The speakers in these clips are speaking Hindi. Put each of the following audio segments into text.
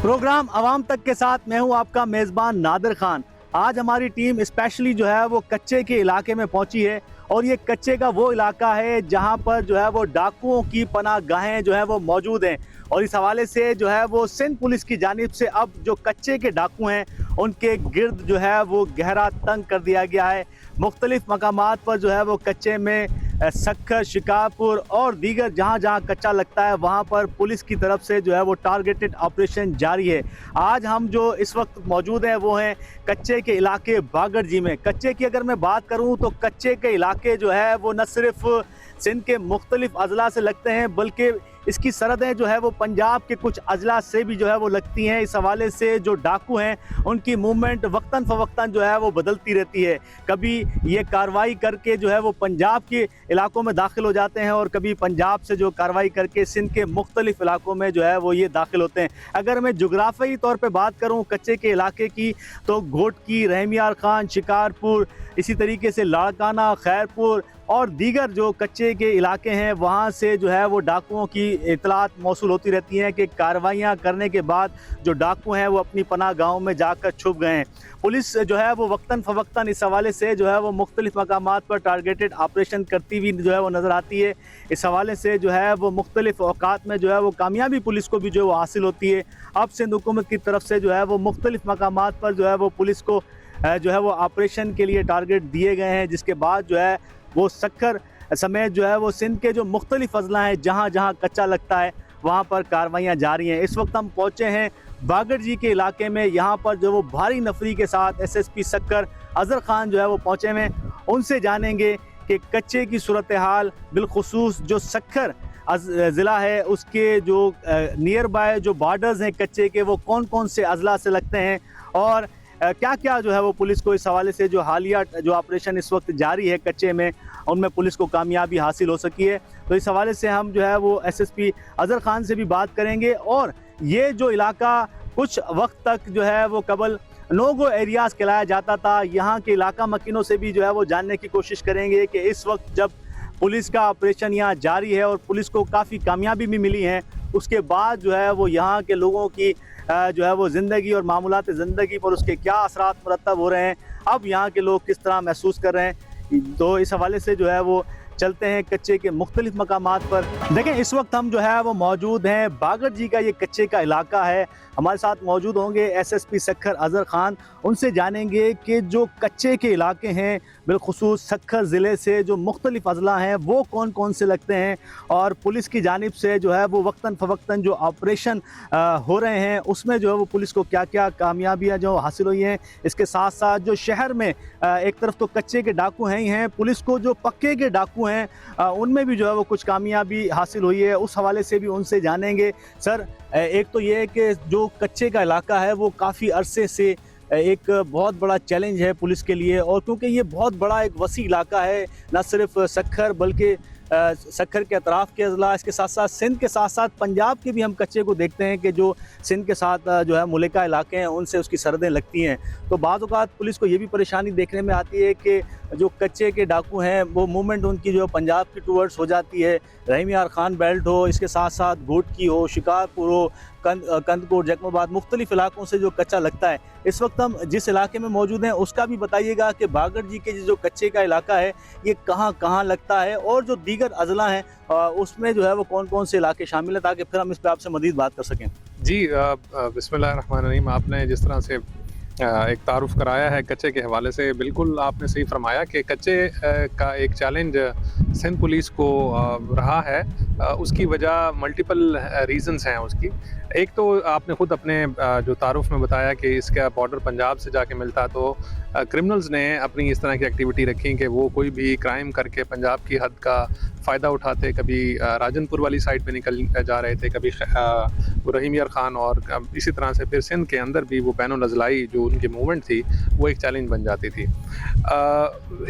प्रोग्राम आवाम तक के साथ मैं हूं आपका मेज़बान नादिर खान। आज हमारी टीम स्पेशली जो है वो कच्चे के इलाके में पहुंची है और ये कच्चे का वो इलाका है जहां पर जो है वो डाकुओं की पनाहगाहें जो है वो मौजूद हैं। और इस हवाले से जो है वो सिंध पुलिस की जानिब से अब जो कच्चे के डाकू हैं उनके गिर्द जो है वो गहरा तंग कर दिया गया है। मुख्तलिफ मकामात पर जो है वो कच्चे में सक्खर, शिकारपुर और दीगर जहाँ जहाँ कच्चा लगता है वहाँ पर पुलिस की तरफ से जो है वो टारगेटेड ऑपरेशन जारी है। आज हम जो इस वक्त मौजूद हैं वो हैं कच्चे के इलाके बागड़जी में। कच्चे की अगर मैं बात करूँ तो कच्चे के इलाके जो है वो न सिर्फ सिंध के मुख्तलिफ अजला से लगते हैं बल्कि इसकी सरहदें जो है वो पंजाब के कुछ अजला से भी जो है वो लगती हैं। इस हवाले से जो डाकू हैं उनकी मूवमेंट वक्तन फ़वक्तन जो है वो बदलती रहती है। कभी ये कार्रवाई करके जो है वो पंजाब के इलाकों में दाखिल हो जाते हैं और कभी पंजाब से जो कार्रवाई करके सिंध के मुख्तलिफ इलाकों में जो है वो ये दाखिल होते हैं। अगर मैं जोग्राफी तौर पर बात करूँ कच्चे के इलाके की तो घोटकी, रहमियार खान, शिकारपुर, इसी तरीके से लाड़काना, खैरपुर और दीगर जो कच्चे के इलाके हैं वहाँ से जो है वो डाकुओं की इतलात मौसूल होती रहती हैं कि कार्रवाइयाँ करने के बाद जो डाकू हैं वो अपनी पनाह गाहों में जाकर छुप गए हैं। पुलिस जो है वो वक्तन फ़वक्तन इस हवाले से जो है वो मुख्तलिफ मकामात पर टारगेटेड ऑपरेशन करती हुई जो है वो नज़र आती है। इस हवाले से जो है वो मुख्तलिफ औकात में जो है वो कामयाबी पुलिस को भी जो है वो हासिल होती है। अब सिंध हुकूमत की तरफ से जो है वो मुख्तलिफ मकामात पर जो है वो पुलिस को जो है वो ऑपरेशन के लिए टारगेट दिए गए हैं, जिसके बाद जो है वो सक्खर समेत जो है वो सिंध के जो मुख्तलिफ अजला हैं जहाँ जहाँ कच्चा लगता है वहाँ पर कार्रवाइयाँ जारी हैं। इस वक्त हम पहुँचे हैं बागड़जी के इलाके में। यहाँ पर जो वो भारी नफरी के साथ SSP सक्खर अज़हर खान जो है वो पहुँचे हैं। उनसे जानेंगे कि कच्चे की सूरत हाल, बिलखुसूस जो सक्खर ज़िला है उसके जो नियर बाय जो बॉर्डर्स हैं कच्चे के वो कौन कौन से अजला से लगते हैं और क्या क्या जो है वो पुलिस को इस हवाले से जो हालिया जो ऑपरेशन इस वक्त जारी है कच्चे में उनमें पुलिस को कामयाबी हासिल हो सकी है। तो इस हवाले से हम जो है वो SSP अज़हर खान से भी बात करेंगे और ये जो इलाका कुछ वक्त तक जो है वो कबल नो गो एरियाज़ कहलाया जाता था, यहाँ के इलाका मकीनों से भी जो है वो जानने की कोशिश करेंगे कि इस वक्त जब पुलिस का ऑपरेशन यहाँ जारी है और पुलिस को काफ़ी कामयाबी भी मिली है, उसके बाद जो है वो यहाँ के लोगों की जो है वो ज़िंदगी और मामूलात ज़िंदगी पर उसके क्या असरात मुरतब हो रहे हैं, अब यहाँ के लोग किस तरह महसूस कर रहे हैं। तो इस हवाले से जो है वो चलते हैं कच्चे के मुख्तलिफ मकामात पर। देखें इस वक्त हम जो है वो मौजूद हैं बागड़जी का ये कच्चे का इलाका है। हमारे साथ मौजूद होंगे SSP सक्खर अज़हर खान। उनसे जानेंगे कि जो कच्चे के इलाके हैं बिलखुसूस सक्खर ज़िले से जो मुख्तलिफ अजला हैं वो कौन कौन से लगते हैं और पुलिस की जानिब से जो है वो वक्तन फ़वक्तन जो ऑपरेशन हो रहे हैं उसमें जो है वो पुलिस को क्या क्या कामयाबियाँ जो हासिल हुई हैं। इसके साथ साथ जो शहर में एक तरफ तो कच्चे के डाकू हैं ही हैं, पुलिस को जो पक्के के डाकू हैं उनमें भी जो है वो कुछ कामयाबी हासिल हुई है, उस हवाले से भी उनसे जानेंगे। सर एक तो ये है कि जो कच्चे का इलाका है वो काफ़ी अरसे से एक बहुत बड़ा चैलेंज है पुलिस के लिए और क्योंकि ये बहुत बड़ा एक वसी इलाका है, न सिर्फ सक्खर बल्कि सक्खर के अतराफ़ के अजला, इसके साथ साथ सिंध के साथ साथ पंजाब के भी हम कच्चे को देखते हैं कि जो सिंध के साथ जो है मुल्का इलाके हैं उनसे उसकी सरहदें लगती हैं। तो बाज़ औक़ात पुलिस को ये भी परेशानी देखने में आती है कि जो कच्चे के डाकू हैं वो मूवमेंट उनकी जो पंजाब की टूवर्ड्स हो जाती है। रहमियार खान बेल्ट हो, इसके साथ साथ घोटकी हो, शिकारपुर हो, कंदकोट, जैकमाबाद, मुख्तलिफ इलाकों से जो कच्चा लगता है। इस वक्त हम जिस इलाके में मौजूद हैं उसका भी बताइएगा कि बागड़जी के जो कच्चे का इलाका है ये कहाँ कहाँ लगता है और जो दीगर अजला हैं उसमें जो है वो कौन कौन से इलाके शामिल हैं, ताकि फिर हम इस पर आपसे मज़ीद बात कर सकें। जी बिस्मिल्लाहिर्रहमानिर्रहीम। आपने जिस तरह से एक तारुफ कराया है कच्चे के हवाले से, बिल्कुल आपने सही फरमाया कि कच्चे का एक चैलेंज सिंध पुलिस को रहा है। उसकी वजह मल्टीपल रीज़न्स हैं उसकी। एक तो आपने ख़ुद अपने जो तारुफ में बताया कि इसका बॉर्डर पंजाब से जाके मिलता, तो क्रिमिनल्स ने अपनी इस तरह की एक्टिविटी रखी कि वो कोई भी क्राइम करके पंजाब की हद का फ़ायदा उठाते। कभी राजनपुर वाली साइड पे निकल जा रहे थे, कभी रहीमियर खान, और इसी तरह से फिर सिंध के अंदर भी वो बैनुल अज़लाई जो उनकी मूवमेंट थी वो एक चैलेंज बन जाती थी।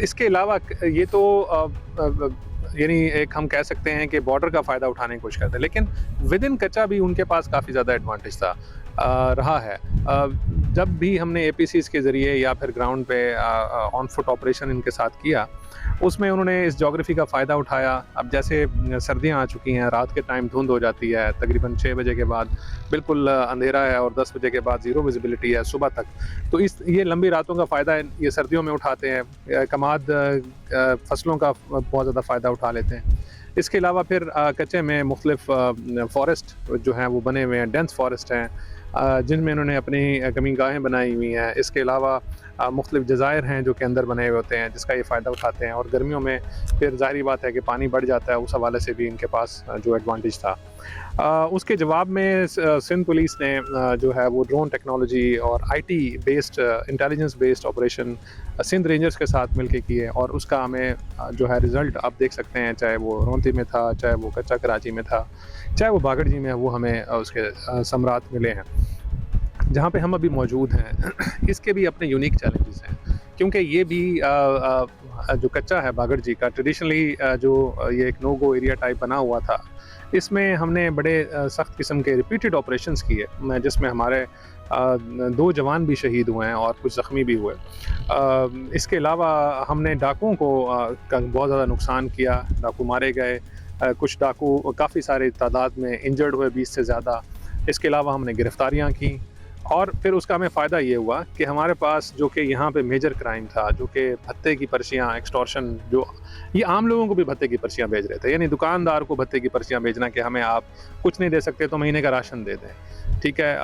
इसके अलावा ये तो यानी एक हम कह सकते हैं कि बॉर्डर का फ़ायदा उठाने की कोशिश करते हैं, लेकिन विद इन कच्चा भी उनके पास काफ़ी ज़्यादा एडवांटेज था। रहा है। जब भी हमने एपीसीज़ के ज़रिए या फिर ग्राउंड पे ऑन फुट ऑपरेशन इनके साथ किया, उसमें उन्होंने इस ज्योग्राफ़ी का फ़ायदा उठाया। अब जैसे सर्दियाँ आ चुकी हैं, रात के टाइम धुंध हो जाती है, तकरीबन 6 बजे के बाद बिल्कुल अंधेरा है और 10 बजे के बाद ज़ीरो विज़िबिलिटी है सुबह तक। तो ये लंबी रातों का फ़ायदा ये सर्दियों में उठाते हैं। कमाद फसलों का बहुत ज़्यादा फ़ायदा उठा लेते हैं। इसके अलावा फिर कच्चे में मुख्तलिफ फ़ॉरेस्ट जो हैं वो बने हुए हैं, डेंस फ़ॉरेस्ट हैं, जिनमें इन्होंने अपनी कमीगाहें बनाई हुई हैं। इसके अलावा मुख्तलिफ जज़ायर हैं जो कि अंदर बने हुए होते हैं, जिसका ये फ़ायदा उठाते हैं। और गर्मियों में फिर ज़ाहिर बात है कि पानी बढ़ जाता है, उस हवाले से भी इनके पास जो एडवांटेज था। उसके जवाब में सिंध पुलिस ने जो है वो ड्रोन टेक्नोलॉजी और IT based intelligence based operation Sindh rangers के साथ मिलके किए और उसका हमें जो है रिज़ल्ट आप देख सकते हैं, चाहे वो रोंती में था, चाहे वो कच्चा कराची में था, चाहे वो बागड़जी में है, वो हमें उसके समरात मिले हैं जहाँ पे हम अभी मौजूद हैं। इसके भी अपने यूनिक चैलेंजेस हैं, क्योंकि ये भी जो कच्चा है बागड़जी का ट्रेडिशनली जो ये एक नो गो एरिया टाइप बना हुआ था, इसमें हमने बड़े सख्त किस्म के रिपीटेड ऑपरेशंस किए, जिसमें हमारे 2 जवान भी शहीद हुए हैं और कुछ ज़ख्मी भी हुए। इसके अलावा हमने डाकुओं को बहुत ज़्यादा नुकसान किया, डाकू मारे गए, कुछ डाकू काफ़ी सारे तादाद में इंजर्ड हुए, 20 से ज़्यादा। इसके अलावा हमने गिरफ्तारियाँ की और फिर उसका हमें फ़ायदा ये हुआ कि हमारे पास जो कि यहाँ पे मेजर क्राइम था, जो कि भत्ते की पर्चियाँ, एक्सटॉर्शन, जो ये आम लोगों को भी भत्ते की पर्चियाँ भेज रहे थे, यानी दुकानदार को भत्ते की पर्चियाँ भेजना कि हमें आप कुछ नहीं दे सकते तो महीने का राशन दे दें, ठीक है।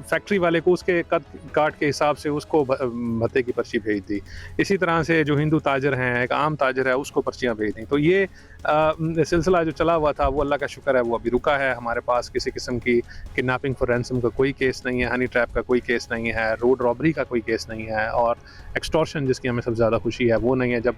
फैक्ट्री वाले को उसके कद काट के हिसाब से उसको भत्ते की पर्ची भेज दी। इसी तरह से जो हिंदू ताजर हैं, एक आम ताजर है, उसको पर्चियाँ भेज दी। तो ये सिलसिला जो चला हुआ था वो अल्लाह का शुक्र है वो अभी रुका है। हमारे पास किसी किस्म की किडनैपिंग फॉर रैंसम का कोई केस नहीं है, हनी ट्रैप का कोई केस नहीं है, रोड रॉबरी का कोई केस नहीं है और एक्सटॉर्शन जिसकी हमें सबसे ज़्यादा खुशी है वो नहीं है, जब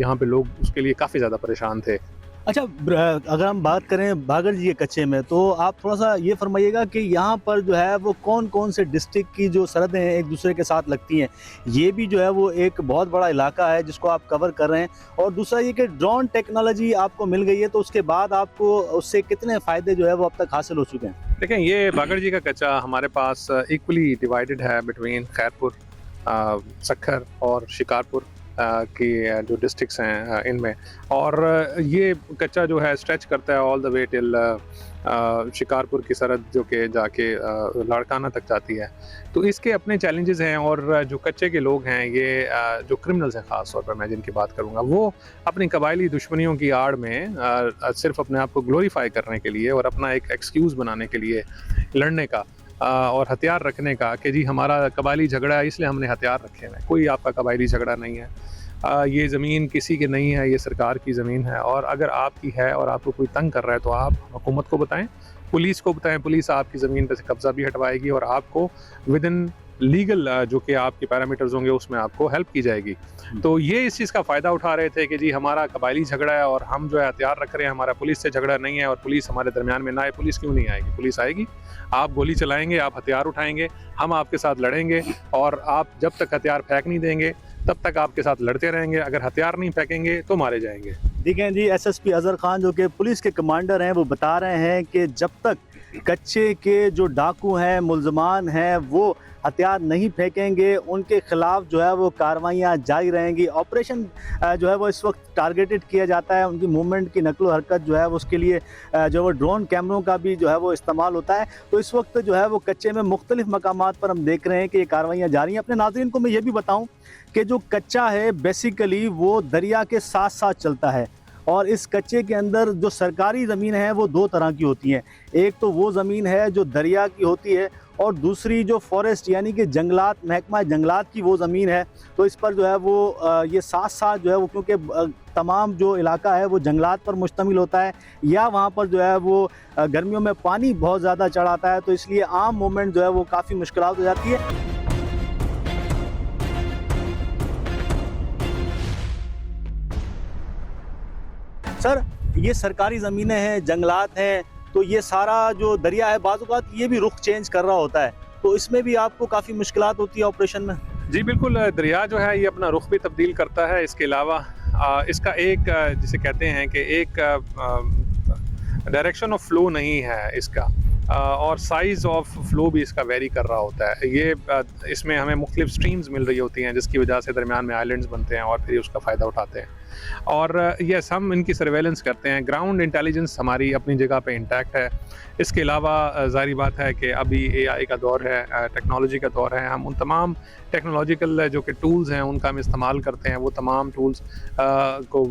यहाँ पे लोग उसके लिए काफ़ी ज़्यादा परेशान थे। अच्छा, अगर हम बात करें बागड़जी के कच्चे में, तो आप थोड़ा-सा ये फरमाइएगा कि यहाँ पर जो है वो कौन-कौन से डिस्ट्रिक्ट की जो सरहदें हैं एक दूसरे के साथ लगती हैं। ये भी जो है वो एक बहुत बड़ा इलाका है जिसको आप कवर कर रहे हैं। और दूसरा ये कि ड्रोन टेक्नोलॉजी आपको मिल गई है, तो उसके बाद आपको उससे कितने फ़ायदे जो है वो अब तक हासिल हो चुके हैं? देखें, ये बागड़जी का कच्चा हमारे पास इक्वली डिवाइडेड है बिटवीन खैरपुर, सक्खर और शिकारपुर की जो डिस्ट्रिक्ट्स हैं इनमें। और ये कच्चा जो है स्ट्रेच करता है all the way till Shikarpur की सरहद जो कि जाके लाड़काना तक जाती है। तो इसके अपने चैलेंजेस हैं और जो कच्चे के लोग हैं, ये जो क्रिमिनल्स हैं ख़ास तौर पर मैं जिनकी बात करूँगा, वो अपनी कबायली दुश्मनियों की आड़ में सिर्फ अपने आप को ग्लोरीफाई करने के लिए और अपना एक एक्सक्यूज़ बनाने के लिए लड़ने का और हथियार रखने का कि जी हमारा कबायली झगड़ा है इसलिए हमने हथियार रखे हैं। कोई आपका कबायली झगड़ा नहीं है। ये ज़मीन किसी की नहीं है, ये सरकार की ज़मीन है और अगर आपकी है और आपको कोई तंग कर रहा है तो आप हुकूमत को बताएं, पुलिस को बताएं। पुलिस आपकी ज़मीन पर से कब्ज़ा भी हटवाएगी और आपको विद इन लीगल जो कि आपके पैरामीटर्स होंगे उसमें आपको हेल्प की जाएगी। तो ये इस चीज़ का फ़ायदा उठा रहे थे कि जी हमारा कबायली झगड़ा है और हम जो है हथियार रख रहे हैं, हमारा पुलिस से झगड़ा नहीं है और पुलिस हमारे दरमियान में ना आए। पुलिस क्यों नहीं आएगी? पुलिस आएगी, आप गोली चलाएंगे, आप हथियार उठाएंगे, हम आपके साथ लड़ेंगे और आप जब तक हथियार फेंक नहीं देंगे तब तक आपके साथ लड़ते रहेंगे। अगर हथियार नहीं फेंकेंगे तो मारे जाएंगे। देखें जी, एसएसपी अजहर खान जो कि पुलिस के कमांडर हैं, वो बता रहे हैं कि जब तक कच्चे के जो डाकू हैं, मुल्ज़मान हैं, वो हथियार नहीं फेंकेंगे, उनके ख़िलाफ़ जो है वो कार्रवाइयाँ जारी रहेंगी। ऑपरेशन जो है वो इस वक्त टारगेटेड किया जाता है, उनकी मूवमेंट की नकलो हरकत जो है वो उसके लिए जो वो ड्रोन कैमरों का भी जो है वो इस्तेमाल होता है। तो इस वक्त जो है वो कच्चे में मुख्तलिफ़ मकामात पर हम देख रहे हैं कि ये कार्रवाइयाँ जारी हैं। अपने नाज़रीन को मैं ये भी बताऊँ कि जो कच्चा है बेसिकली वो दरिया के साथ साथ चलता है और इस कच्चे के अंदर जो सरकारी ज़मीन है वो 2 तरह की होती हैं। एक तो वो ज़मीन है जो दरिया की होती है और दूसरी जो फॉरेस्ट यानी कि जंगलात, महकमा जंगलात की वो ज़मीन है। तो इस पर जो है वो ये साथ साथ जो है वो, क्योंकि तमाम जो इलाका है वो जंगलात पर मुश्तमिल होता है या वहाँ पर जो है वो गर्मियों में पानी बहुत ज़्यादा चढ़ आता है, तो इसलिए आम मूवमेंट जो है वो काफ़ी मुश्किलात हो जाती है। सर, ये सरकारी ज़मीनें हैं, जंगलात हैं, तो ये सारा जो दरिया है बाज़ औक़ात ये भी रुख चेंज कर रहा होता है, तो इसमें भी आपको काफ़ी मुश्किलात होती है ऑपरेशन में? जी बिल्कुल, दरिया जो है ये अपना रुख भी तब्दील करता है। इसके अलावा इसका एक जिसे कहते हैं कि एक डायरेक्शन ऑफ फ्लो नहीं है इसका। और साइज़ ऑफ फ्लो भी इसका वेरी कर रहा होता है। ये इसमें हमें मुख्तलिफ स्ट्रीम्स मिल रही होती हैं, जिसकी वजह से दरमियान में आइलैंड्स बनते हैं और फिर ये उसका फ़ायदा उठाते हैं। और यस, हम इनकी सर्वेलेंस करते हैं। ग्राउंड इंटेलिजेंस हमारी अपनी जगह पे इंटैक्ट है। इसके अलावा ज़ाहिर बात है कि अभी एआई का दौर है, टेक्नोलॉजी का दौर है। हम उन तमाम टेक्नोलॉजिकल जो कि टूल्स हैं उनका हम इस्तेमाल करते हैं। वो तमाम टूल्स को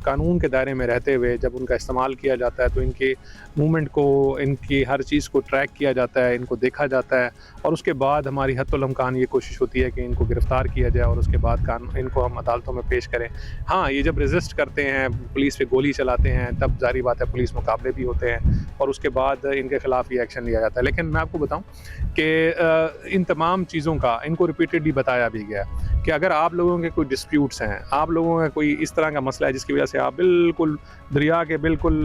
कानून के दायरे में रहते हुए जब उनका इस्तेमाल किया जाता है तो इनकी मूवमेंट को, इनकी हर चीज़ को ट्रैक किया जाता है, इनको देखा जाता है और उसके बाद हमारी हत्तुल इम्कान ये कोशिश होती है कि इनको गिरफ़्तार किया जाए और उसके बाद इनको हम अदालतों में पेश करें। हाँ, ये जब रेजिस्ट करते हैं, पुलिस पे गोली चलाते हैं, तब ज़ाहिर बात है पुलिस मुकाबले भी होते हैं और उसके बाद इनके ख़िलाफ़ ये एक्शन लिया जाता है। लेकिन मैं आपको बताऊं कि इन तमाम चीज़ों का इनको रिपीटेडली बताया भी गया कि अगर आप लोगों के कोई डिस्प्यूट्स हैं, आप लोगों का कोई इस तरह का मसला है जिसकी वजह से आप बिल्कुल दरिया के बिल्कुल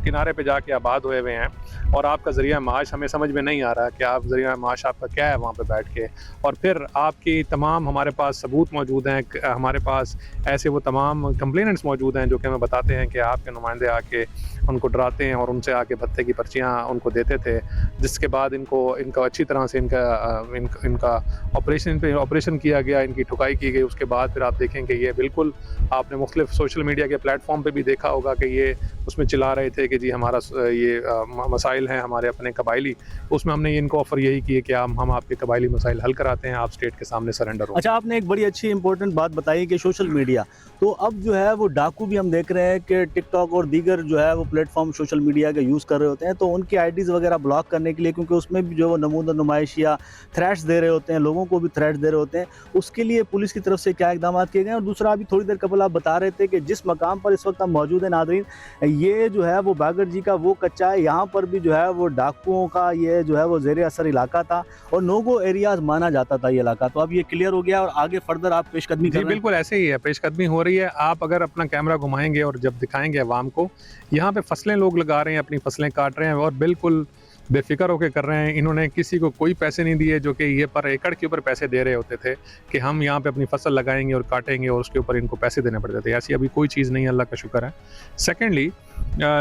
किनारे पे जाके आबाद हुए हुए हैं और आपका ज़रिया माश हमें समझ में नहीं आ रहा कि आप ज़रिया माश आपका क्या है वहाँ पे बैठ के, और फिर आपकी तमाम हमारे पास सबूत मौजूद हैं, हमारे पास ऐसे वो तमाम कंप्लेनेंट्स मौजूद हैं जो कि हमें बताते हैं कि आपके नुमाइंदे आके उनको डराते हैं और उनसे आके भत्ते की पर्चियाँ उनको देते थे, जिसके बाद इनको अच्छी तरह से इनका ऑपरेशन किया गया, इनकी ठुकाई की गई। उसके बाद फिर आप देखें कि ये बिल्कुल, आपने मुख्तलिफ सोशल मीडिया के प्लेटफॉर्म पे भी देखा होगा कि ये उसमें चिल्ला रहे थे कि जी हमारा ये मसाइल हैं हमारे अपने कबायली। उसमें हमने इनको ऑफ़र यही की है कि हम आपके कबायली मसाइल हल कराते हैं, आप स्टेट के सामने सरेंडर हो। अच्छा, आपने एक बड़ी अच्छी इंपॉर्टेंट बात बताई कि सोशल मीडिया, तो अब जो है वो डाकू भी हम देख रहे हैं कि टिकटॉक और दीगर जो है वो प्लेटफॉर्म सोशल मीडिया का यूज़ कर रहे होते हैं, तो उनकी आईडीज़ वगैरह ब्लॉक करने के लिए, क्योंकि उसमें भी जो वो नमूना नुमाइश या थ्रेट्स दे रहे होते हैं, लोगों को भी थ्रेट्स दे रहे होते हैं, उसके लिए पुलिस की तरफ से क्या इकदाम किए गए हैं? और दूसरा, अभी थोड़ी देर कबल आप बता रहे थे कि जिस मकाम पर इस वक्त हम मौजूद हैं नादरीन, ये जो है वो बागर जी का वो कच्चा है, यहाँ पर भी जो है वो डाकुओं का ये जो है वो ज़ेरे असर इलाका था और नो-गो एरियाज़ माना जाता था ये इलाका। तो अब ये क्लियर हो गया और आगे फर्दर आप पेशकदमी कर जी रहे हैं। बिल्कुल ऐसे ही है, पेशकदमी हो रही है। आप अगर अपना कैमरा घुमाएंगे और जब दिखाएंगे अवाम को, यहाँ पे फसलें लोग लगा रहे हैं, अपनी फसलें काट रहे हैं और बिल्कुल बेफिक्र होकर कर रहे हैं। इन्होंने किसी को कोई पैसे नहीं दिए, जो कि ये पर एकड़ के ऊपर पैसे दे रहे होते थे कि हम यहाँ पे अपनी फसल लगाएंगे और काटेंगे और उसके ऊपर इनको पैसे देने पड़ते थे। ऐसी अभी कोई चीज़ नहीं है, अल्लाह का शुक्र है। सेकेंडली,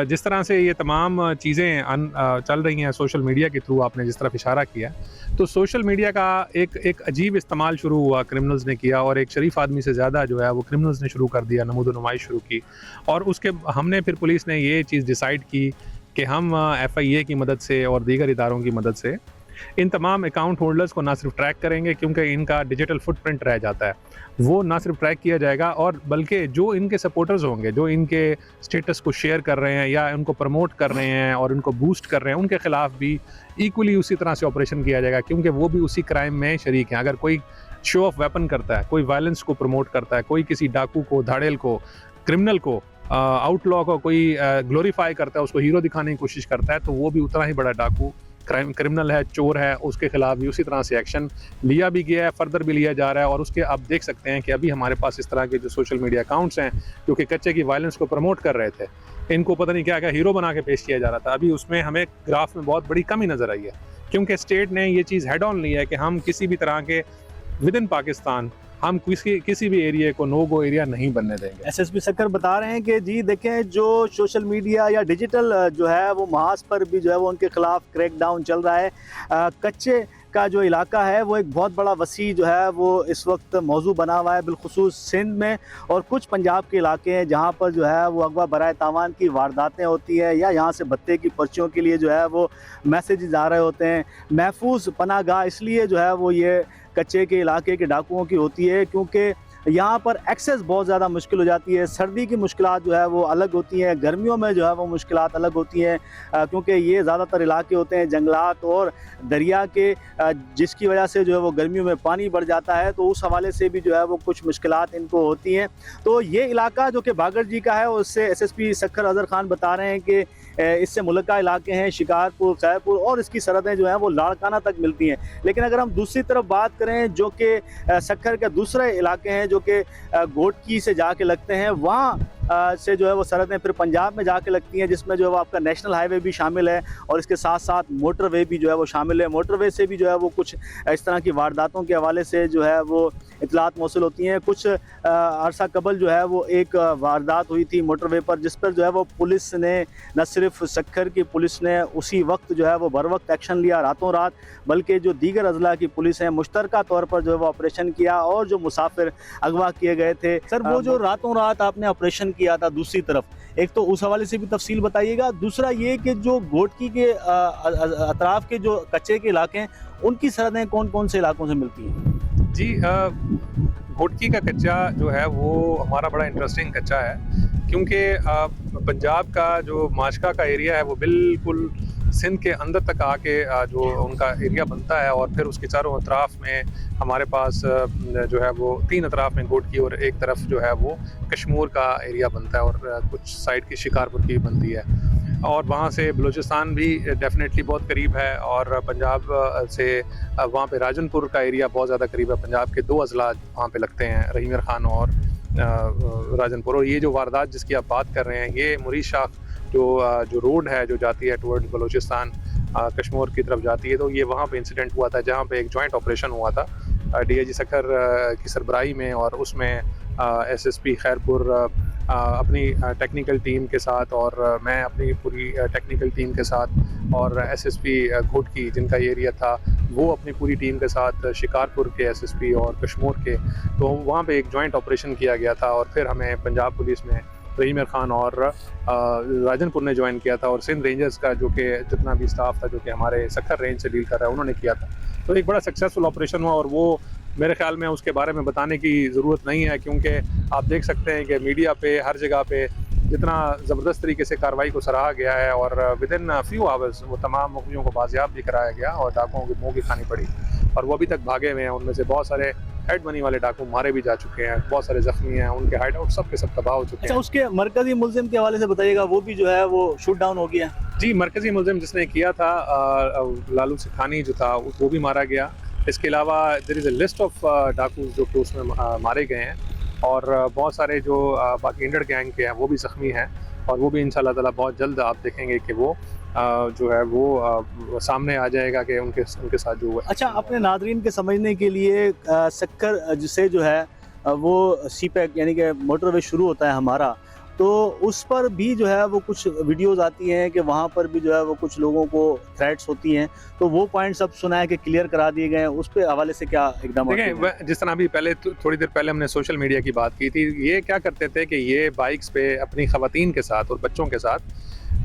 जिस तरह से ये तमाम चीज़ें चल रही हैं सोशल मीडिया के थ्रू, आपने जिस तरफ इशारा किया, तो सोशल मीडिया का एक अजीब इस्तेमाल शुरू हुआ, क्रिमिनल्स ने किया और एक शरीफ आदमी से ज़्यादा जो है वो क्रिमिनल्स ने शुरू कर दिया, नमूद नुमाइश शुरू की। और उसके हमने फिर पुलिस ने ये चीज़ डिसाइड की कि हम FIA की मदद से और दीगर इदारों की मदद से इन तमाम अकाउंट होल्डर्स को ना सिर्फ ट्रैक करेंगे, क्योंकि इनका डिजिटल फुटप्रिंट रह जाता है, वो ना सिर्फ ट्रैक किया जाएगा और बल्कि जो इनके सपोर्टर्स होंगे, जो इनके स्टेटस को शेयर कर रहे हैं या उनको प्रमोट कर रहे हैं और उनको बूस्ट कर रहे हैं, उनके ख़िलाफ़ भी इक्वली उसी तरह से ऑपरेशन किया जाएगा, क्योंकि वो भी उसी क्राइम में शरीक हैं। अगर कोई शो ऑफ वेपन करता है, कोई वायलेंस को प्रमोट करता है, कोई किसी डाकू को, धाड़ेल को, क्रिमिनल को, आउटलॉ को कोई ग्लोरीफाई करता है, उसको हीरो दिखाने की कोशिश करता है, तो वो भी उतना ही बड़ा डाकू, क्रिमिनल है, चोर है, उसके खिलाफ भी उसी तरह से एक्शन लिया भी गया है, फर्दर भी लिया जा रहा है। और उसके आप देख सकते हैं कि अभी हमारे पास इस तरह के जो सोशल मीडिया अकाउंट्स हैं जो कि कच्चे की वायलेंस को प्रमोट कर रहे थे, इनको पता नहीं क्या क्या हीरो बना के पेश किया जा रहा था। अभी उसमें हमें ग्राफ में बहुत बड़ी कमी नज़र आई है, क्योंकि स्टेट ने ये चीज़ हेड ऑन लिया है कि हम किसी भी तरह के विद इन पाकिस्तान हम किसी भी एरिया को नो गो एरिया नहीं बनने देंगे। SSP सक्कर बता रहे हैं कि जी देखें, जो सोशल मीडिया या डिजिटल जो है वो महाज पर भी जो है वो उनके खिलाफ क्रैकडाउन चल रहा है। कच्चे का जो इलाका है वो एक बहुत बड़ा वसी जो है वो इस वक्त मौजू बना हुआ है, बिलखुसूस सिंध में और कुछ पंजाब के इलाके हैं जहाँ पर जो है वो अगवा बराए तावान की वारदातें होती हैं या यहाँ से भत्ते की पर्चियों के लिए जो है वो मैसेजेस आ रहे होते हैं। महफूज पनागाह इसलिए जो है वो ये कच्चे के इलाके के डाकुओं की होती है क्योंकि यहाँ पर एक्सेस बहुत ज़्यादा मुश्किल हो जाती है। सर्दी की मुश्किलात जो है वो अलग होती हैं, गर्मियों में जो है वो मुश्किलात अलग होती हैं, क्योंकि ये ज़्यादातर इलाके होते हैं जंगलात और दरिया के, जिसकी वजह से जो है वो गर्मियों में पानी बढ़ जाता है, तो उस हवाले से भी जो है वो कुछ मुश्किलात इनको होती हैं। तो ये इलाका जो कि बागर जी का है, उससे SSP सक्कर अजहर खान बता रहे हैं कि इससे मुल्का इलाके हैं शिकारपुर, खैरपुर और इसकी सरहदें जो हैं वो लाड़काना तक मिलती हैं। लेकिन अगर हम दूसरी तरफ बात करें जो कि सक्खर के दूसरे इलाके हैं जो कि घोटकी से जाके लगते हैं, वहाँ से जो है वो सरहदें फिर पंजाब में जाके लगती हैं, जिसमें जो है वो आपका नेशनल हाईवे भी शामिल है और इसके साथ साथ मोटरवे भी जो है वो शामिल है। मोटरवे से भी जो है वो कुछ इस तरह की वारदातों के हवाले से जो है वो इतलात मौसूल होती हैं। कुछ अरसा कबल जो है वो एक वारदात हुई थी मोटरवे पर, जिस पर जो है वो पुलिस ने न सिर्फ सक्खर की पुलिस ने उसी वक्त जो है वो बर वक्त एक्शन लिया रातों रात, बल्कि जो दीगर अजला की पुलिस है मुश्तरका तौर पर जो है वो ऑपरेशन किया और जो मुसाफिर अगवा किए गए थे। सर वो जो रातों रात आपने ऑपरेशन किया था, दूसरी तरफ एक तो उस हवाले से भी तफसील बताइएगा, दूसरा ये कि जो घोटकी के अतराफ के जो कच्चे के इलाके हैं उनकी सरहदें कौन कौन से इलाकों से मिलती हैं? जी, घोटकी का कच्चा जो है वो हमारा बड़ा इंटरेस्टिंग कच्चा है, क्योंकि पंजाब का जो माशका का एरिया है वो बिल्कुल सिंध के अंदर तक आके जो उनका एरिया बनता है, और फिर उसके चारों अतराफ में हमारे पास जो है वो 3 अतराफ में घोटकी और एक तरफ जो है वो कश्मीर का एरिया बनता है, और कुछ साइड की शिकारपुर की बनती है, और वहाँ से बलूचिस्तान भी डेफिनेटली बहुत करीब है, और पंजाब से वहाँ पे राजनपुर का एरिया बहुत ज़्यादा करीब है। पंजाब के 2 अजला वहाँ पे लगते हैं, रहीम खान और राजनपुर। और ये जो वारदात जिसकी आप बात कर रहे हैं, ये मुरीद शाख जो रोड है जो जाती है टुवर्ड्स बलूचिस्तान कश्मीर की तरफ जाती है, तो ये वहाँ पे इंसिडेंट हुआ था, जहाँ पे एक जॉइंट ऑपरेशन हुआ था डीआईजी सक्खर की सरबराही में, और उसमें एसएसपी खैरपुर अपनी टेक्निकल टीम के साथ, और मैं अपनी पूरी टेक्निकल टीम के साथ, और एसएसपी घोटकी जिनका ये एरिया था वो अपनी पूरी टीम के साथ, शिकारपुर के एसएसपी और कश्मीर के, तो वहाँ पे एक जॉइंट ऑपरेशन किया गया था, और फिर हमें पंजाब पुलिस में रहीम खान और राजनपुर ने ज्वाइन किया था, और सिंध रेंजर्स का जो कि जितना भी स्टाफ था जो कि हमारे सक्खर रेंज से डील कर रहा है उन्होंने किया था। तो एक बड़ा सक्सेसफुल ऑपरेशन हुआ, और वो मेरे ख्याल में उसके बारे में बताने की ज़रूरत नहीं है, क्योंकि आप देख सकते हैं कि मीडिया पे हर जगह पे जितना ज़बरदस्त तरीके से कार्रवाई को सराहा गया है, और विद इन फ्यू आवर्स वो तमाम मुखबियों को बाजियाब भी कराया गया, और डाकुओं की मुँह की खानी पड़ी, और वो अभी तक भागे हुए हैं। उनमें से बहुत सारे हेड मनी वाले डाकू मारे भी जा चुके हैं, बहुत सारे जख्मी हैं, उनके हाइड आउट सब के सब तबाह हो चुके हैं। अच्छा, उसके मरकजी मुलजिम के हवाले से बताइएगा, वो भी जो है वो शूट डाउन हो गया? जी, मरकजी मुलजिम जिसने किया था लालू सिखानी जो था वो भी मारा गया। इसके अलावा there is a list of डाकूज जो कि उसमें मारे गए हैं, और बहुत सारे जो बाकी इंडर गैंग के हैं वो भी ज़ख्मी हैं, और वो भी इंशाल्लाह ताला बहुत जल्द आप देखेंगे कि वो जो है वो सामने आ जाएगा कि उनके साथ जो हुआ। अच्छा, अपने नादरीन के समझने के लिए सक्खर जिसे जो है वो सीपैक यानी कि मोटरवे शुरू होता है हमारा, तो उस पर भी जो है वो कुछ वीडियोस आती हैं कि वहाँ पर भी जो है वो कुछ लोगों को थ्रेट्स होती हैं, तो वो पॉइंट्स अब सुना है कि क्लियर करा दिए गए हैं, उस पे हवाले से क्या एकदम? देखिए, जिस तरह अभी पहले थोड़ी देर पहले हमने सोशल मीडिया की बात की थी, ये क्या करते थे कि ये बाइक्स पे अपनी ख़वातीन के साथ और बच्चों के साथ,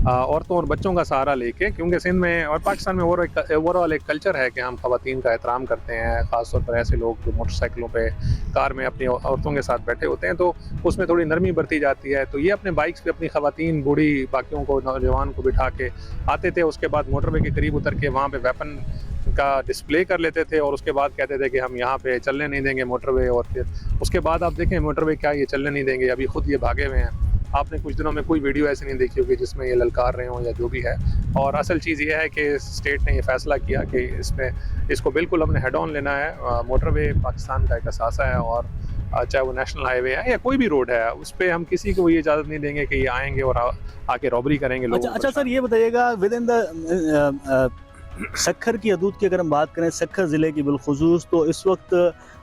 औरतों और बच्चों का सहारा लेके, क्योंकि सिंध में और पाकिस्तान में ओवरऑल एक कल्चर है कि हम ख़वातीन का एहतराम करते हैं, ख़ासतौर पर ऐसे लोग जो मोटरसाइकिलों पे कार में अपनी औरतों के साथ बैठे होते हैं, तो उसमें थोड़ी नरमी बरती जाती है। तो ये अपने बाइक्स पे अपनी ख़वातीन, बूढ़ी, बाकियों को, नौजवान को बिठा के आते थे, उसके बाद मोटरवे के करीब उतर के वहाँ पे वेपन का डिस्प्ले कर लेते थे, और उसके बाद कहते थे कि हम यहाँ पे चलने नहीं देंगे मोटरवे, और फिर उसके बाद आप देखें मोटरवे क्या ये चलने नहीं देंगे, अभी खुद ये भागे हुए हैं। आपने कुछ दिनों में कोई वीडियो ऐसी नहीं देखी होगी जिसमें ये ललकार रहे हों या जो भी है। और असल चीज़ ये है कि स्टेट ने ये फ़ैसला किया कि इसको बिल्कुल हमने हेड ऑन लेना है। मोटरवे पाकिस्तान का एक असासा है, और चाहे वो नेशनल हाईवे है या कोई भी रोड है, उस पर हम किसी को ये इजाज़त नहीं देंगे कि ये आएंगे और आके रॉबरी करेंगे लोगों। अच्छा सर, ये बताइएगा, विद इन द सक्खर की हदूद की अगर हम बात करें, सक्खर ज़िले की बिलखुसूस, तो इस वक्त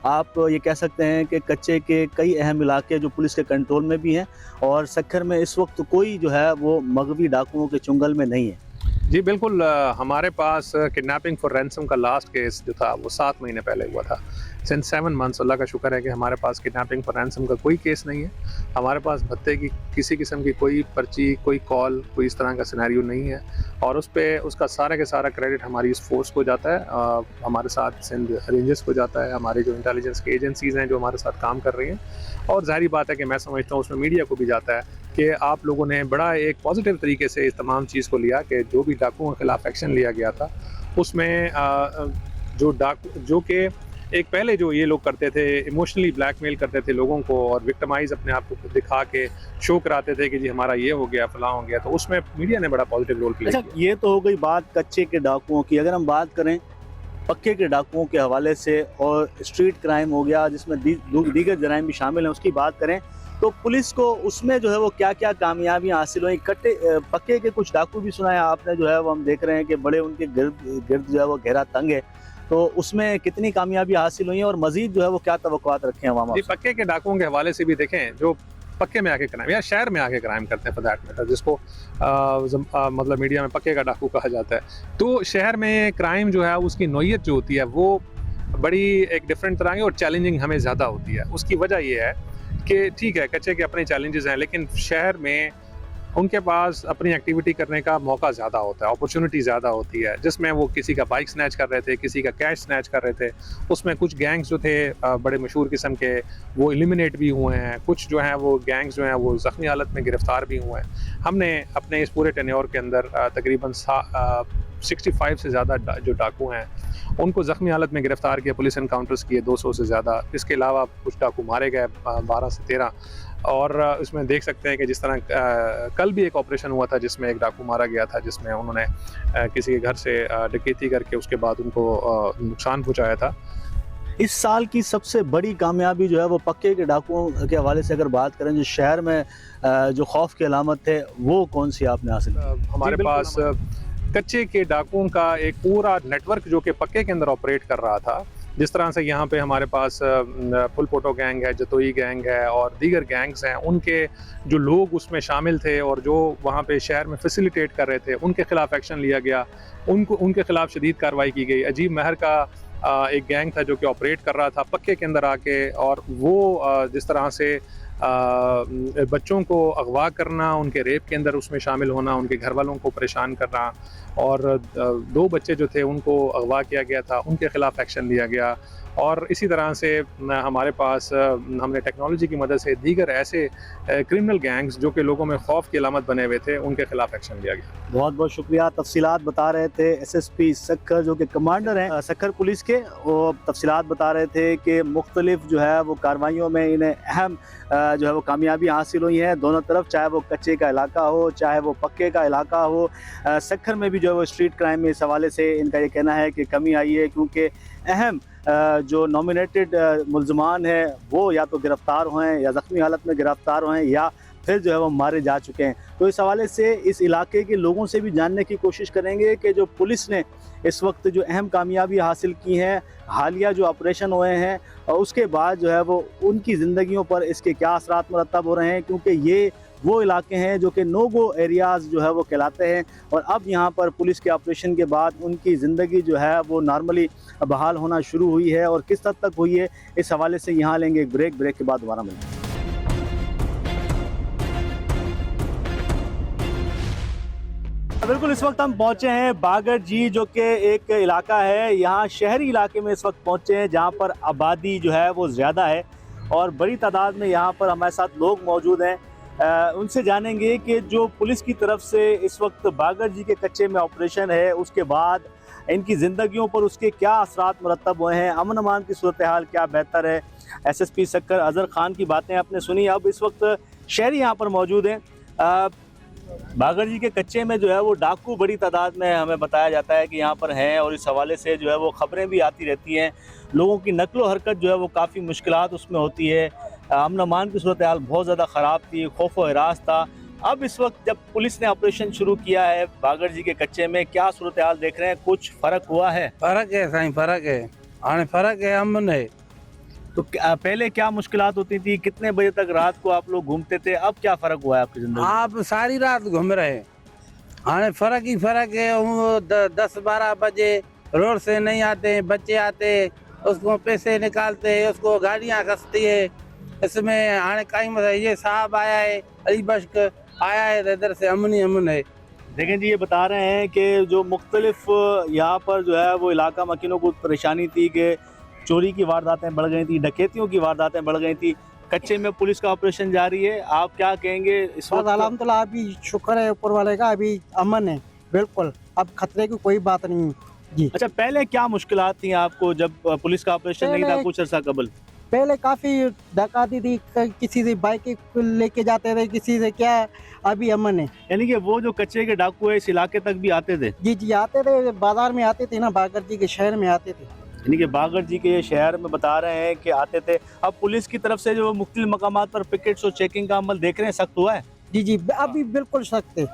आप ये कह सकते हैं कि कच्चे के कई अहम इलाके जो पुलिस के कंट्रोल में भी हैं, और सक्खर में इस वक्त कोई जो है वो मगवी डाकुओं के चुंगल में नहीं है। जी बिल्कुल, हमारे पास किडनैपिंग फॉर रैंसम का लास्ट केस जो था वो 7 महीने पहले हुआ था। सिंस 7 मंथ्स अल्लाह का शुक्र है कि हमारे पास किडनैपिंग फॉर रैंसम का कोई केस नहीं है। हमारे पास भत्ते की किसी किस्म की कोई पर्ची, कोई कॉल, कोई इस तरह का सिनेरियो नहीं है, और उस पर उसका सारा के सारा क्रेडिट हमारी इस फोर्स को जाता है, हमारे साथ सिंध रेंजर्स को जाता है, हमारी जो इंटेलिजेंस की एजेंसीज़ हैं जो हमारे साथ काम कर रही हैं, और जाहिर बात है कि मैं समझता हूँ उसमें मीडिया को भी जाता है कि आप लोगों ने बड़ा एक पॉजिटिव तरीके से इस तमाम चीज़ को लिया कि जो भी डाकुओं के खिलाफ एक्शन लिया गया था उसमें जो कि एक पहले जो ये लोग करते थे, इमोशनली ब्लैकमेल करते थे लोगों को और विक्टिमाइज अपने आप को दिखा के शो कराते थे कि जी हमारा ये हो गया, फलां हो गया, तो उसमें मीडिया ने बड़ा पॉजिटिव रोल प्ले किया। अच्छा, ये तो हो गई बात कच्चे के डाकुओं की। अगर हम बात करें पक्के के डाकुओं के हवाले से, और स्ट्रीट क्राइम हो गया जिसमें दीगर जराइम भी शामिल हैं, उसकी बात करें तो पुलिस को उसमें जो है वो क्या क्या कामयाबियां हासिल हुई? पक्के के कुछ डाकू भी सुनाया आपने, जो है वो हम देख रहे हैं कि बड़े उनके गिर्द जो है वो घेरा तंग है, तो उसमें कितनी कामयाबी हासिल हुई है और मजीद जो है वो क्या तवक्कुआत रखे हैं वहाँ जी, पक्के के डाकुओं के हवाले से भी देखें, जो पक्के में आके क्राइम या शहर में आके क्राइम करते हैं फॉर दैट मैटर, जिसको मतलब मीडिया में पक्के का डाकू कहा जाता है। तो शहर में क्राइम जो है उसकी नौइयत जो होती है वो बड़ी एक डिफरेंट तरह की और चैलेंजिंग हमें ज़्यादा होती है। उसकी वजह ये है कि ठीक है, कच्चे के अपने चैलेंजेस हैं, लेकिन शहर में उनके पास अपनी एक्टिविटी करने का मौका ज़्यादा होता है, अपॉर्चुनिटी ज़्यादा होती है, जिसमें वो किसी का बाइक स्नैच कर रहे थे, किसी का कैश स्नैच कर रहे थे। उसमें कुछ गैंग्स जो थे बड़े मशहूर किस्म के, वो एलिमिनेट भी हुए हैं। कुछ जो हैं वो गैंग्स जो हैं वो ज़ख्मी हालत में गिरफ़्तार भी हुए हैं। हमने अपने इस पूरे टेन्योर के अंदर तकरीबन 65 से ज़्यादा जो डाकू हैं उनको ज़ख्मी हालत में गिरफ़्तार किया, पुलिस एनकाउंटर्स किए 200 से ज़्यादा। इसके अलावा कुछ डाकू मारे गए 12 से 13, और इसमें देख सकते हैं कि जिस तरह कल भी एक ऑपरेशन हुआ था जिसमें एक डाकू मारा गया था, जिसमें उन्होंने किसी के घर से डकैती करके उसके बाद उनको नुकसान पहुंचाया था। इस साल की सबसे बड़ी कामयाबी जो है वो पक्के के डाकुओं के हवाले से अगर बात करें, जो शहर में जो खौफ की अलामत है वो कौन सी आपने हासिल की? हमारे पास कच्चे के डाकुओं का एक पूरा नेटवर्क जो कि पक्के के अंदर ऑपरेट कर रहा था। जिस तरह से यहाँ पे हमारे पास फुल पोटो गैंग है, जतोई गैंग है और दीगर गैंग्स हैं, उनके जो लोग उसमें शामिल थे और जो वहाँ पे शहर में फैसिलिटेट कर रहे थे, उनके खिलाफ एक्शन लिया गया। उनके खिलाफ शदीद कार्रवाई की गई। अजीब महर का एक गैंग था जो कि ऑपरेट कर रहा था पक्के के अंदर आके, और वो जिस तरह से बच्चों को अगवा करना, उनके रेप के अंदर उसमें शामिल होना, उनके घर वालों को परेशान करना, और 2 बच्चे जो थे उनको अगवा किया गया था, उनके खिलाफ एक्शन लिया गया। और इसी तरह से हमारे पास हमने टेक्नोलॉजी की मदद से दीगर ऐसे क्रिमिनल गैंग्स जो कि लोगों में खौफ की अलामत बने हुए थे, उनके खिलाफ एक्शन लिया गया। बहुत बहुत शुक्रिया। तफसीलात बता रहे थे SSP सक्खर जो कि कमांडर हैं सक्खर पुलिस के, वो तफसीलात बता रहे थे कि मुख्तलिफ जो है वो कार्रवाइयों में इन्हें अहम जो है वो कामयाबी हासिल हुई हैं दोनों तरफ, चाहे वो कच्चे का इलाका हो चाहे वो पक्के का इलाका हो। सक्खर में भी जो है वो स्ट्रीट क्राइम में इस हवाले से इनका ये कहना है कि कमी आई है, क्योंकि अहम जो नॉमिनेटेड मुल्ज़मान हैं वो या तो गिरफ़्तार हुए हैं या ज़ख्मी हालत में गिरफ़्तार हुए हैं या फिर जो है वो मारे जा चुके हैं। तो इस हवाले से इस इलाके के लोगों से भी जानने की कोशिश करेंगे कि जो पुलिस ने इस वक्त जो अहम कामयाबी हासिल की हैं, हालिया जो ऑपरेशन हुए हैं, और उसके बाद जो है वो उनकी ज़िंदगियों पर इसके क्या असरात मुरतब हो रहे हैं, क्योंकि ये वो इलाके हैं जो कि नो गो एरियाज़ जो है वो कहलाते हैं। और अब यहाँ पर पुलिस के ऑपरेशन के बाद उनकी ज़िंदगी जो है वो नॉर्मली बहाल होना शुरू हुई है, और किस हद तक हुई है इस हवाले से यहाँ लेंगे एक ब्रेक के बाद दोबारा मिलेंगे। बिल्कुल, इस वक्त हम पहुंचे हैं बागर जी जो कि एक इलाका है, यहाँ शहरी इलाके में इस वक्त पहुंचे हैं जहाँ पर आबादी जो है वो ज़्यादा है और बड़ी तादाद में यहाँ पर हमारे साथ लोग मौजूद हैं। उनसे जानेंगे कि जो पुलिस की तरफ से इस वक्त बागर जी के कच्चे में ऑपरेशन है, उसके बाद इनकी ज़िंदगियों पर उसके क्या असरात मुरतब हुए हैं, अमन अमान की सूरत हाल क्या बेहतर है। SSP सक्खर अज़हर खान की बातें आपने सुनी। अब इस वक्त शहरी यहाँ पर मौजूद हैं। बागर जी के कच्चे में जो है वो डाकू बड़ी तादाद में हमें बताया जाता है कि यहाँ पर हैं, और इस हवाले से जो है वो ख़बरें भी आती रहती हैं। लोगों की नकलो हरकत जो है वो काफ़ी मुश्किलात उसमें होती है। अमन अमान की सूरत हाल बहुत ज़्यादा ख़राब थी, खौफ व हिरास था। अब इस वक्त जब पुलिस ने ऑपरेशन शुरू किया है बागर जी के कच्चे में, क्या सूरत हाल देख रहे हैं? कुछ फ़र्क हुआ है? फ़र्क है साईं, फ़र्क है, हाँ फ़र्क है, अमन है। तो पहले क्या मुश्किलात होती थी? कितने बजे तक रात को आप लोग घूमते थे? अब क्या फ़र्क हुआ है आपकी ज़िंदगी? आप सारी रात घूम रहे हैं, हाँ फ़र्क ही फ़र्क है। 10-12 बजे रोड से नहीं आते, बच्चे आते, उसको पैसे निकालते, उसको गाड़ियाँ कसती है। इसमें हाँ कहीं मतलब ये साहब आया है, अली बश्क आया है, इधर से अमन ही अमन है। देखें जी, ये बता रहे हैं कि जो मुख्तलिफ यहाँ पर जो है वो इलाका मकीनों को परेशानी थी कि चोरी की वारदातें बढ़ गई थी, डकैतियों की वारदातें बढ़ गई थी। कच्चे में पुलिस का ऑपरेशन जारी है, आप क्या कहेंगे इस वक्त? अल्हम्दुलिल्लाह अभी शुक्र है ऊपर वाले का, अभी अमन है बिल्कुल, अब खतरे की कोई बात नहीं जी। अच्छा, पहले क्या मुश्किलात थी आपको जब पुलिस का ऑपरेशन नहीं था कुछ अर्सा कबल? पहले काफ़ी डकैती थी, किसी से बाइक लेके जाते थे, किसी से क्या। अभी अमन है। यानी कि वो जो कच्चे के डाकू है इस इलाके तक भी आते थे? जी जी आते थे, बाजार में आते थे ना, बागर जी के शहर में आते थे। यानी कि बागर जी के शहर में बता रहे हैं कि आते थे। अब पुलिस की तरफ से जो मुख्तलिफ मकामात पर पिकेट्स और चेकिंग का अमल देख रहे हैं, सख्त हुआ है? जी जी अभी बिल्कुल सख्त है।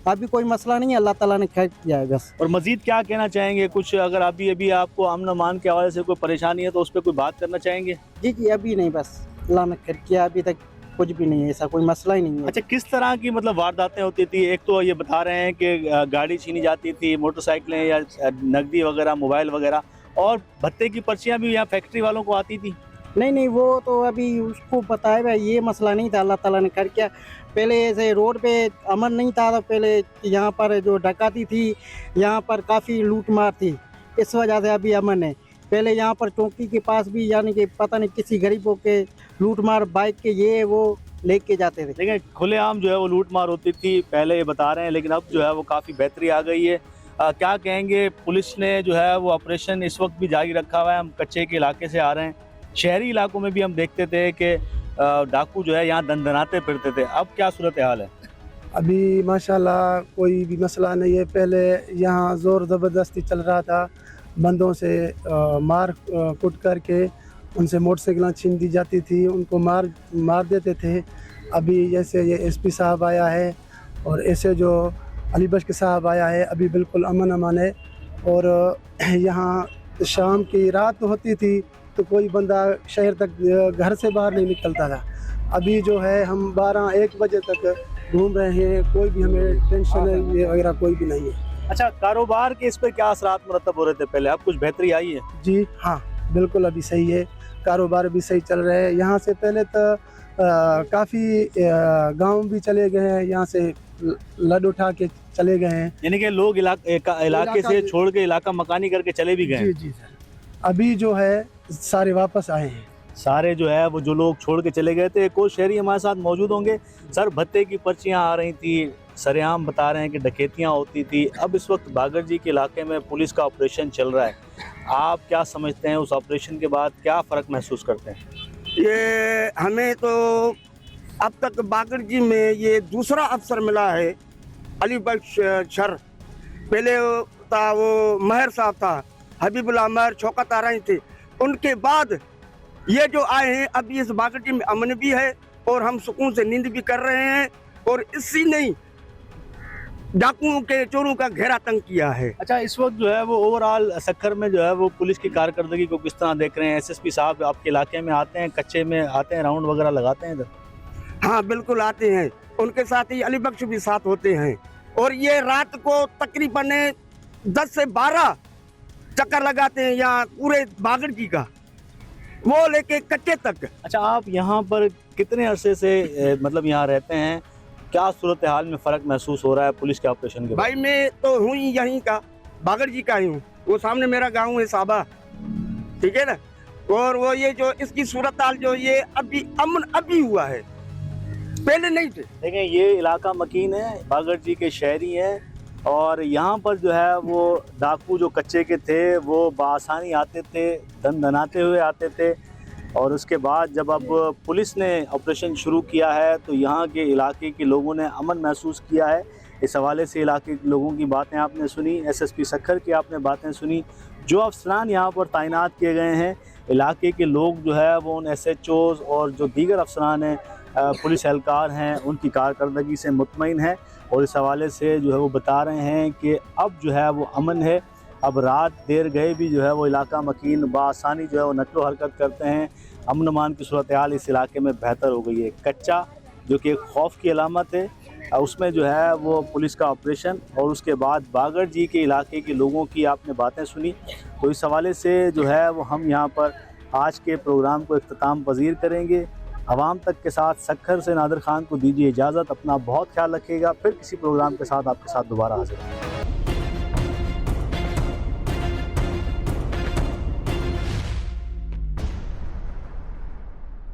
अभी कोई मसला नहीं है, अल्लाह ताला ने खैर किया है बस। और मजीद क्या कहना चाहेंगे? कुछ अगर अभी आपको अमन अमान के हवाले से कोई परेशानी है तो उस पर कोई बात करना चाहेंगे? जी अभी नहीं, बस अल्लाह ने खैर किया, अभी तक कुछ भी नहीं है, ऐसा कोई मसला ही नहीं है। अच्छा, किस तरह की मतलब वारदातें होती थी? एक तो ये बता रहे हैं कि गाड़ी छीनी जाती थी, मोटरसाइकिलें या नकदी वगैरह, मोबाइल वगैरह, और भत्ते की पर्चियां भी यहाँ फैक्ट्री वालों को आती थी। नहीं वो तो अभी उसको बताया भाई, ये मसला नहीं था, अल्लाह ताला ने खैर किया। पहले ऐसे रोड पे अमन नहीं था, तो पहले यहाँ पर जो डकैती थी, यहाँ पर काफ़ी लूट मार थी, इस वजह से अभी अमन है। पहले यहाँ पर चौकी के पास भी यानी कि पता नहीं किसी गरीबों के लूट मार बाइक के ये वो लेके जाते थे। लेकिन खुलेआम जो है वो लूट मार होती थी पहले, ये बता रहे हैं, लेकिन अब जो है वो काफ़ी बेहतरी आ गई है। क्या कहेंगे? पुलिस ने जो है वो ऑपरेशन इस वक्त भी जारी रखा हुआ है। हम कच्चे के इलाके से आ रहे हैं, शहरी इलाकों में भी हम देखते थे कि डाकू जो है यहाँ दंदनाते फिरते थे। अब क्या सूरत हाल है? अभी माशाल्लाह कोई भी मसला नहीं है। पहले यहाँ ज़ोर ज़बरदस्ती चल रहा था, बंदों से मार कुट करके उनसे मोटरसाइकिलें छीन दी जाती थी, उनको मार देते थे। अभी जैसे ये एसपी साहब आया है और ऐसे जो अली बख्श साहब आया है, अभी बिल्कुल अमन अमान है। और यहाँ शाम की रात होती थी तो कोई बंदा शहर तक घर से बाहर नहीं निकलता था। अभी जो है हम 12-1 बजे तक घूम रहे हैं, कोई भी हमें टेंशन ये वगैरह कोई भी नहीं है। अच्छा, कारोबार के इस पर क्या असरात मुरतब हो रहे थे पहले? अब कुछ बेहतरी आई है? जी हाँ, बिल्कुल अभी सही है, कारोबार भी सही चल रहा है। यहाँ से पहले तो काफ़ी गांव भी चले गए हैं, यहाँ से लड उठा के चले गए हैं। यानी कि लोग इलाके से छोड़ के इलाका मकानी करके चले भी गए? जी सर। अभी जो है सारे वापस आए हैं। सारे जो है वो जो लोग छोड़ के चले गए थे। एक और शहरी हमारे साथ मौजूद होंगे। सर, भत्ते की पर्चियां आ रही थी, सरेआम बता रहे हैं कि डकैतियां होती थी। अब इस वक्त बागर जी के इलाके में पुलिस का ऑपरेशन चल रहा है, आप क्या समझते हैं? उस ऑपरेशन के बाद क्या फ़र्क महसूस करते हैं? ये हमें तो अब तक बागर जी में ये दूसरा अफसर मिला है, अली बख्श सर। पहले था वो महर साहब था, हबीबुल्लाह महर, शौकत आराई थे। उनके बाद ये जो आए हैं, अभी इस बागर जी में अमन भी है और हम सुकून से नींद भी कर रहे हैं। और इसी नहीं डाकुओं के चोरों का घेरा तंग किया है। अच्छा, इस वक्त जो है वो ओवरऑल सक्खर में जो है वो पुलिस की कारकर्दगी को किस तरह देख रहे हैं? एसएसपी साहब आपके इलाके में आते हैं, कच्चे में आते हैं, राउंड वगैरह लगाते हैं इधर? हाँ बिल्कुल आते हैं, उनके साथ ही अली बख्श भी साथ होते हैं। और ये रात को तकरीबन 10 से 12 चक्कर लगाते हैं यहाँ पूरे बागर जी का, वो लेके कच्चे तक। अच्छा, आप यहाँ पर कितने अरसे से मतलब यहाँ रहते हैं? क्या सूरत हाल में फ़र्क महसूस हो रहा है पुलिस के ऑपरेशन के बाद? भाई मैं तो हूँ यहीं का, बागर जी का ही हूँ। वो सामने मेरा गांव है साबा, ठीक है ना। और वो ये जो इसकी सूरत हाल जो ये अभी अमन अभी हुआ है, पहले नहीं थे। देखें, ये इलाका मकीन है, बागर जी के शहरी हैं, और यहाँ पर जो है वो डाकू जो कच्चे के थे वो बआसानी आते थे, दनाते हुए आते थे। और उसके बाद जब अब पुलिस ने ऑपरेशन शुरू किया है तो यहाँ के इलाके के लोगों ने अमन महसूस किया है। इस हवाले से इलाके के लोगों की बातें आपने सुनी, एसएसपी सक्खर की आपने बातें सुनी। जो अफसरान यहाँ पर तैनात किए गए हैं, इलाके के लोग जो है वो उन SHOs और जो दीगर अफसरान हैं, पुलिस एहलकार हैं, उनकी कारकर्दगी से मुतमईन हैं। और इस हवाले से जो है वो बता रहे हैं कि अब जो है वो अमन है। अब रात देर गए भी जो है वो इलाका मकीन बआसानी जो है वो नकलो हरकत करते हैं। अमन अमान की सूरत हाल इस इलाके में बेहतर हो गई है। कच्चा जो कि एक खौफ की अलामत है, उसमें जो है वो पुलिस का ऑपरेशन, और उसके बाद बागर जी के इलाके के लोगों की आपने बातें सुनी। तो इस हवाले से जो है वो हम यहाँ पर आज के प्रोग्राम को इख्तिताम पजीर करेंगे। आवाम तक के साथ सक्खर से नादिर खान को दीजिए इजाज़त। अपना बहुत ख्याल रखिएगा। फिर किसी प्रोग्राम के साथ आपके साथ दोबारा हाजिर होंगे।